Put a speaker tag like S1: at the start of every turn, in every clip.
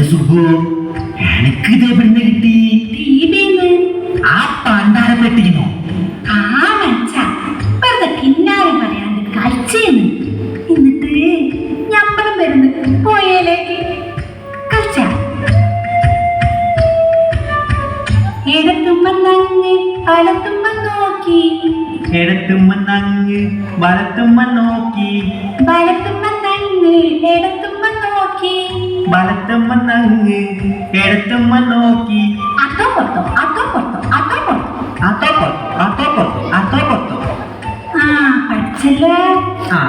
S1: സുഖു എനിക്ക് ഇത് എവിടുന്ന് കിട്ടി? ആ പണ്ടാരപ്പെട്ടിരുന്നോ?
S2: ആ മച്ച വെറുതെ കിന്നാരം പറയാണ്ട് കളിച്ചേന്ന്. എന്നിട്ട് ഞമ്മളും വരുന്നു പോയേലേക്ക് കളിച്ച ഇടത്തുമ്പങ്ങ് വലത്തുമ്പ നോക്കി,
S1: ഇടത്തുമ്പങ്ങ് വലത്തുമ്പ നോക്കി,
S2: വലത്തുമ്പങ്ങ് ഇടത്തുമ്പ നോക്കി,
S1: വലത്തുമ്പങ്ങ് ഇടത്തുമ്പ നോക്കി.
S2: അതോ പൊത്തോ അതോ പൊത്തോ അതോ പൊത്തോ
S1: അതോ പൊത്തോ അതോ പൊത്തോ അതോ പൊത്തോ.
S2: ആ പഠിച്ചല്ലേ.
S1: ആ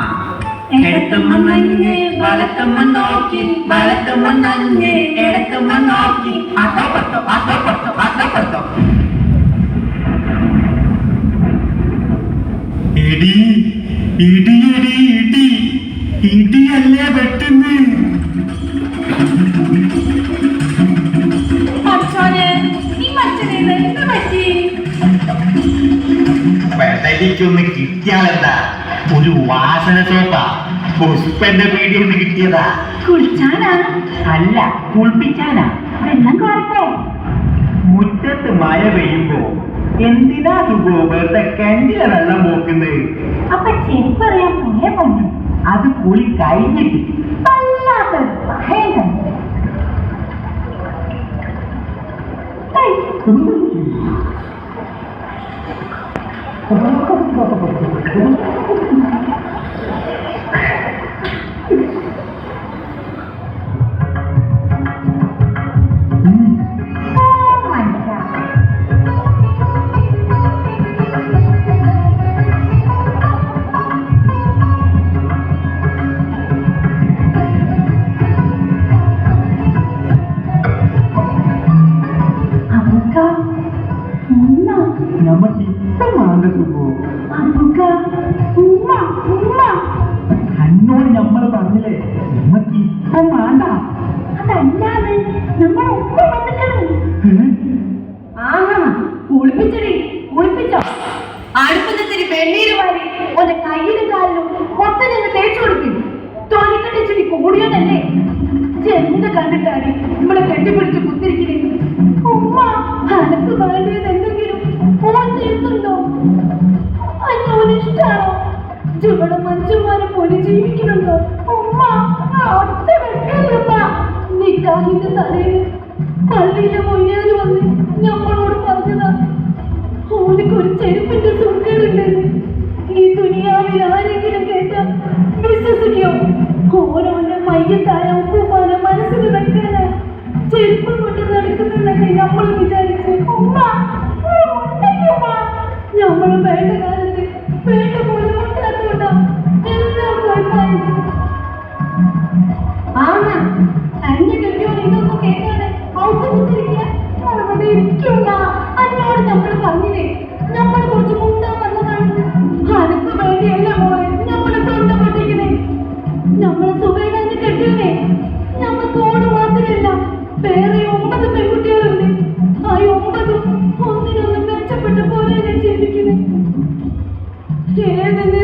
S1: ഇടത്തുമ്പങ്ങ് വലത്തുമ്പ നോക്കി, വലത്തുമ്പങ്ങ് ഇടത്തുമ്പ നോക്കി. അതോ പൊത്തോ അതോ പൊത്തോ അതോ പൊത്തോ. ഇടി ഇടി ഇടി ഇടി ഇടിയല്ലേ വെട്ടുന്ന്. പെടലിക്കൊന്ന് കിട്ടിയാലെന്താ? ഒരു വാസന സോപ്പാ പുഷ്പന്റെ പീടിയിൽ നിന്ന് കിട്ടിയതാ.
S2: കുളിച്ചാനാ?
S1: അല്ല, കുളിപ്പിക്കാനാ.
S2: വെള്ളം കോരട്ടെ?
S1: മുറ്റത്ത് മഴ പെയ്യുമ്പോ എന്തിനാ സുഖോ വെറുതെ കിണറ്റിലെ വെള്ളം പോക്കുന്നത്?
S2: അപ്പൊ ചെരുപ്പറിയാൻ പോലെ കൊണ്ട്
S1: അത് കുളി കഴിഞ്ഞിട്ട്.
S2: വല്ലാത്തൊരു ഭയം.
S1: നമുക്ക് ഇഷ്ടമാണ് സുഖോ. അന്നോട് നമ്മള് പറഞ്ഞില്ലേ നമുക്ക് ഇഷ്ടം വേണ്ട.
S2: അതല്ലാതെ നമ്മൾ ഒപ്പം വന്നിട്ടു. കുളിപ്പിച്ചടി കുളിപ്പിച്ചോ? അടുപ്പത്തിരി വെണ്ണീര് വാരി ഒരു കയ്യിലും കാലിലും മൊത്തം ഞങ്ങൾ തേച്ചു കൊടുക്കും. തൊലിക്കട്ടിച്ചിരി കൂടിയതല്ലേ? എന്ത് കണ്ടിട്ടാണ് നമ്മളെ കെട്ടിപ്പിടിച്ച് കുത്തിരിക്കുന്നത്? ഉമ്മ അനക്ക് വേണ്ടിയത് എന്തെങ്കിലും ഓർത്തിരുന്നുണ്ടോ? അന്നോനിഷ്ടാണോ? ഇവിടെ മനുഷ്യന്മാരെ പോലെ ജീവിക്കുന്നുണ്ടോ? ഉമ്മ ഒറ്റ വെക്കലുമ്മ. നിക്കാഹിന്റെ തലേന്ന് പള്ളിയിലെ മൊയ്യാര് വന്ന് നമ്മളോട് പറഞ്ഞതാ ഓനിക്കൊരു ചെരുപ്പിന്റെ സുഖേടുണ്ടെന്ന്. ഈ ദുനിയാവിൽ ആരെങ്കിലും കേട്ടാ വിശ്വസിക്കോ? ഓരോന്റെ മയ്യത്തായ ഉപ്പുമാന മനസ്സിൽ വെക്കാനാ ചെരുപ്പ് കൊണ്ട് നടക്കുന്നതൊക്കെ നമ്മൾ വിചാരിച്ചു. ഉമ്മ നമ്മള് വേണ്ട കാലത്ത് വേണ്ട പോലെ ഉണ്ടാത്തോണ്ടാ എല്ലാം പോയിട്ടായിരുന്നു. തന്നെ കെട്ടിയോ ഇതൊന്നും കേൾക്കാതെ ഔദ്യോഗിക അവിടെ ഇരിക്കുന്ന അതിനോട് നമ്മൾ പറഞ്ഞില്ലേ നമ്മൾ കുറച്ച് മുണ്ടാ വന്നതാണ്. അനക്ക് വേണ്ടിയല്ല മോളെ നമ്മളെ തൊണ്ട പൊട്ടിക്കണേ. നമ്മളെ സുഖേടാന്ന് കെട്ടിയേ നമുക്ക് ഓട് മാത്രമല്ല വേറെ 9 പെൺകുട്ടികളുണ്ട്. ആ 9 ഒന്നിനൊന്നും മെച്ചപ്പെട്ട പോലെ ഞാൻ ജീവിക്കുന്നത്. ഏതെന്ന്